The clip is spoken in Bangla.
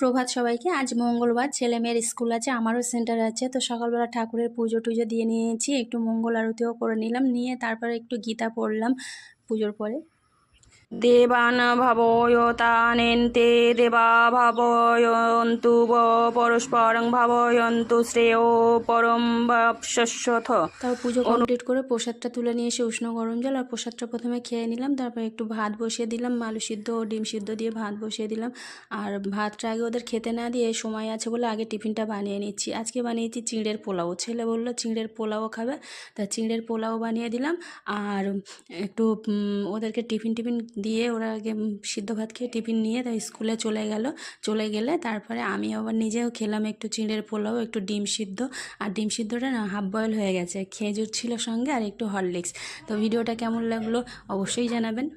সুপ্রভাত সবাইকে। আজ মঙ্গলবার, ছেলে মেয়ের স্কুল আছে, আমারও সেন্টার আছে। তো সকালবেলা ঠাকুরের পুজো টুজো দিয়ে নিয়েছি, একটু মঙ্গল আরতিও করে নিলাম, নিয়ে তারপরে একটু গীতা পড়লাম পুজোর পরে। দেবান ভাবয়তানেন্তে দেবা ভাবয়ন্তু পরস্পরং ভাবয়ন্তু শ্রেয় পরম ভাবস্যথ। তারপর পুজো কমপ্লিট করে প্রসাদটা তুলে নিয়ে এসে উষ্ণ গরম জল আর প্রসাদটা প্রথমে খেয়ে নিলাম। তারপর একটু ভাত বসিয়ে দিলাম, আলু সিদ্ধ ও ডিম সিদ্ধ দিয়ে ভাত বসিয়ে দিলাম। আর ভাতটা আগে ওদের খেতে না দিয়ে সময় আছে বলে আগে টিফিনটা বানিয়ে নিচ্ছি। আজকে বানিয়েছি চিঁড়ের পোলাও। ছেলে বললো চিঁড়ের পোলাও খাবে, তা চিঁড়ের পোলাও বানিয়ে দিলাম। আর একটু ওদেরকে টিফিন দিয়ে ওরা আগে সিদ্ধ ভাত খেয়ে টিফিন নিয়ে তাই স্কুলে চলে গেলে তারপরে আমি আবার নিজেও খেলাম একটু চিঁড়ের পোলাও, একটু ডিম সিদ্ধ। আর ডিম সিদ্ধটা না হাফ বয়েল হয়ে গেছে, খেজুর ছিল সঙ্গে আর একটু হরলিক্স। তো ভিডিওটা কেমন লাগলো অবশ্যই জানাবেন।